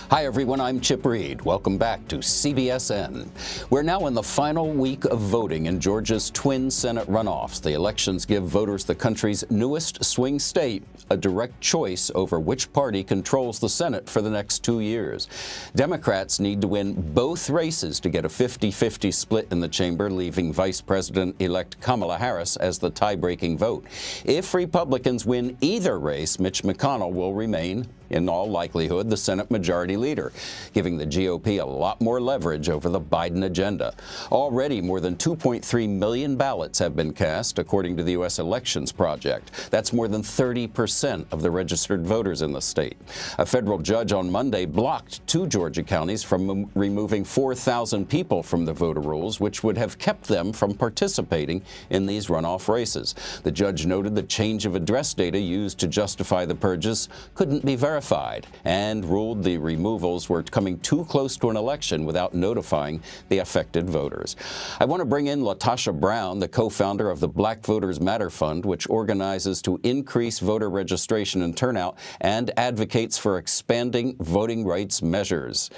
Hi everyone, I'm Chip Reid. Welcome back to CBSN. We're now in the final week of voting in Georgia's twin Senate runoffs. The elections give voters the country's newest swing state a direct choice over which party controls the Senate for the next 2 years. Democrats need to win both races to get a 50-50 split in the chamber, leaving Vice President-elect Kamala Harris as the tie-breaking vote. If Republicans win either race, Mitch McConnell will remain, in all likelihood, the Senate Majority Leader, giving the GOP a lot more leverage over the Biden agenda. Already, more than 2.3 million ballots have been cast, according to the U.S. Elections Project. That's more than 30% of the registered voters in the state. A federal judge on Monday blocked 2 Georgia counties from removing 4,000 people from the voter rolls, which would have kept them from participating in these runoff races. The judge noted the change of address data used to justify the purges couldn't be verified and ruled the removals were coming too close to an election without notifying the affected voters. I want to bring in LaTosha Brown, the co-founder of the Black Voters Matter Fund, which organizes to increase voter registration and turnout and advocates for expanding voting rights measures.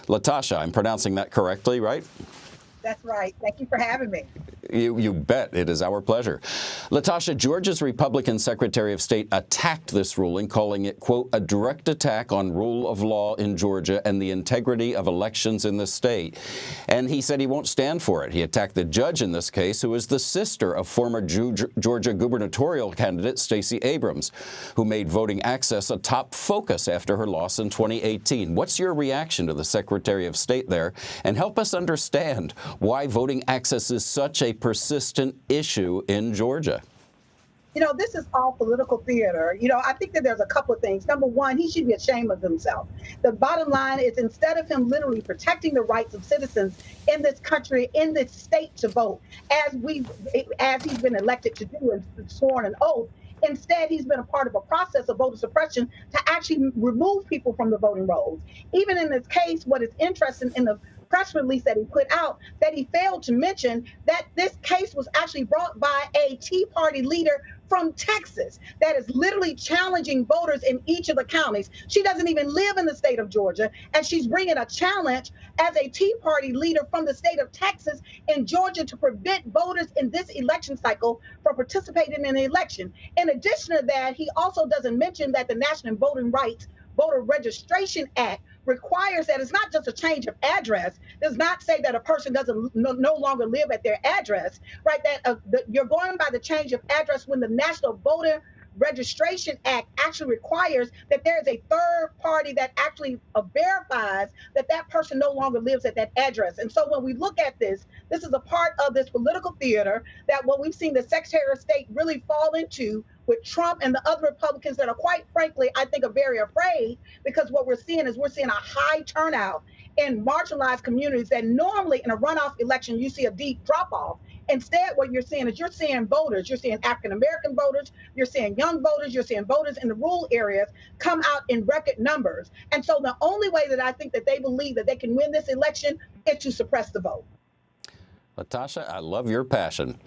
LaTosha, I'm pronouncing that correctly, right? That's right. Thank you for having me. You bet. It is our pleasure. LaTosha, Georgia's Republican Secretary of State attacked this ruling, calling it, quote, a direct attack on rule of law in Georgia and the integrity of elections in the state. And he said he won't stand for it. He attacked the judge in this case, who is the sister of former Georgia gubernatorial candidate Stacey Abrams, who made voting access a top focus after her loss in 2018. What's your reaction to the Secretary of State there? And help us understand why voting access is such a persistent issue in Georgia. You know, this is all political theater. You know, I think that there's a couple of things. Number one, he should be ashamed of himself. The bottom line is, instead of him literally protecting the rights of citizens in this country, in this state to vote, as he's been elected to do and sworn an oath, instead, he's been a part of a process of voter suppression to actually remove people from the voting rolls. Even in this case, what is interesting in the press release that he put out, that he failed to mention that this case was actually brought by a Tea Party leader from Texas that is literally challenging voters in each of the counties. She doesn't even live in the state of Georgia, and she's bringing a challenge as a Tea Party leader from the state of Texas in Georgia to prevent voters in this election cycle from participating in the election. In addition to that, he also doesn't mention that the National Voting Rights Voter Registration Act requires that it's not just a change of address. Does not say that a person doesn't no longer live at their address, right? That you're going by the change of address when the National Voter Registration Act actually requires that there is a third party that actually verifies that that person no longer lives at that address. And so when we look at this, this is a part of this political theater that what we've seen the Secretary of State really fall into with Trump and the other Republicans that are, quite frankly, I think are very afraid, because what we're seeing is a high turnout in marginalized communities that normally in a runoff election you see a deep drop-off. Instead, what you're seeing is you're seeing voters, you're seeing African-American voters, you're seeing young voters, you're seeing voters in the rural areas come out in record numbers. And so the only way that I think that they believe that they can win this election is to suppress the vote. LaTosha, I love your passion.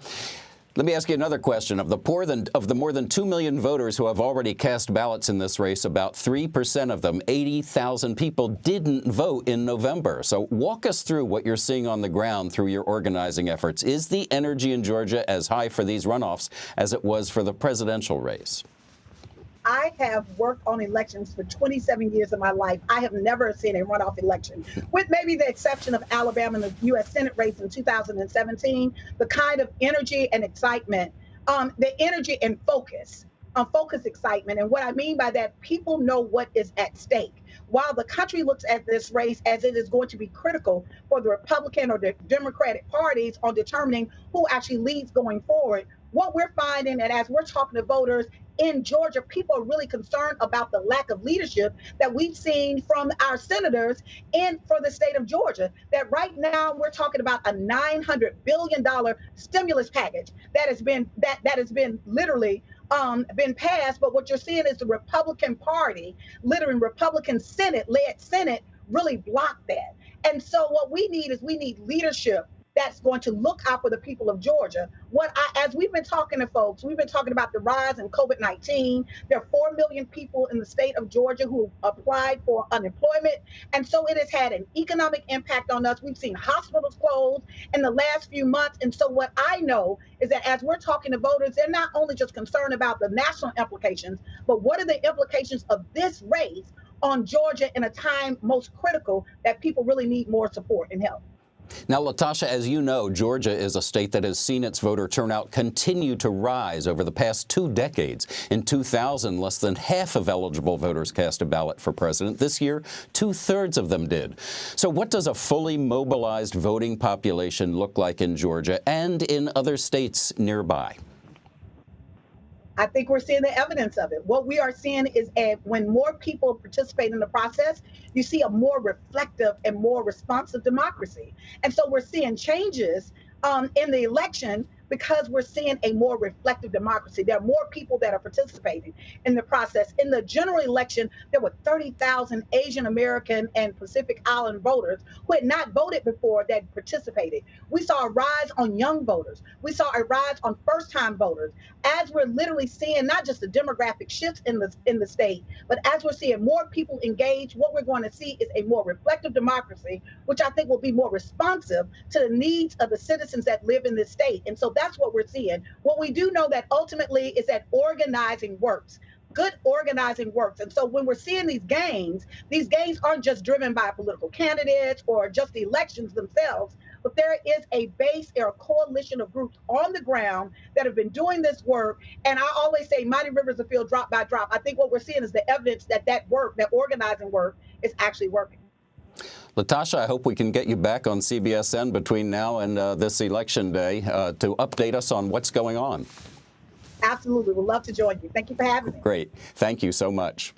Let me ask you another question. Of the more than 2 million voters who have already cast ballots in this race, about 3% of them, 80,000 people, didn't vote in November. So walk us through what you're seeing on the ground through your organizing efforts. Is the energy in Georgia as high for these runoffs as it was for the presidential race? I have worked on elections for 27 years of my life. I have never seen a runoff election, with maybe the exception of Alabama and the U.S. Senate race in 2017. The kind of energy and excitement, the energy and focus excitement. And what I mean by that, people know what is at stake. While the country looks at this race as it is going to be critical for the Republican or the Democratic parties on determining who actually leads going forward, what we're finding, and as we're talking to voters in Georgia, people are really concerned about the lack of leadership that we've seen from our senators and for the state of Georgia. That right now we're talking about a $900 billion stimulus package that has been literally been passed. But what you're seeing is the Republican Party, literally Republican Senate-led Senate, really block that. And so what we need is leadership that's going to look out for the people of Georgia. As we've been talking to folks, we've been talking about the rise in COVID-19. There are 4 million people in the state of Georgia who applied for unemployment. And so it has had an economic impact on us. We've seen hospitals close in the last few months. And so what I know is that as we're talking to voters, they're not only just concerned about the national implications, but what are the implications of this race on Georgia in a time most critical that people really need more support and help. Now, LaTosha, as you know, Georgia is a state that has seen its voter turnout continue to rise over the past 2 decades. In 2000, less than half of eligible voters cast a ballot for president. This year, 2/3 of them did. So what does a fully mobilized voting population look like in Georgia and in other states nearby? I think we're seeing the evidence of it. What we are seeing is when more people participate in the process, you see a more reflective and more responsive democracy. And so we're seeing changes in the election because we're seeing a more reflective democracy. There are more people that are participating in the process. In the general election, there were 30,000 Asian American and Pacific Island voters who had not voted before that participated. We saw a rise on young voters. We saw a rise on first-time voters. As we're literally seeing not just the demographic shifts in the state, but as we're seeing more people engage, what we're going to see is a more reflective democracy, which I think will be more responsive to the needs of the citizens that live in this state. And so that's what we're seeing. What we do know that ultimately is that organizing works. Good organizing works. And so when we're seeing these gains aren't just driven by political candidates or just the elections themselves, but there is a base or a coalition of groups on the ground that have been doing this work. And I always say mighty rivers are filled drop by drop. I think what we're seeing is the evidence that work, that organizing work, is actually working. LaTosha, I hope we can get you back on CBSN between now and this election day to update us on what's going on. Absolutely. We'd love to join you. Thank you for having me. Great. Thank you so much.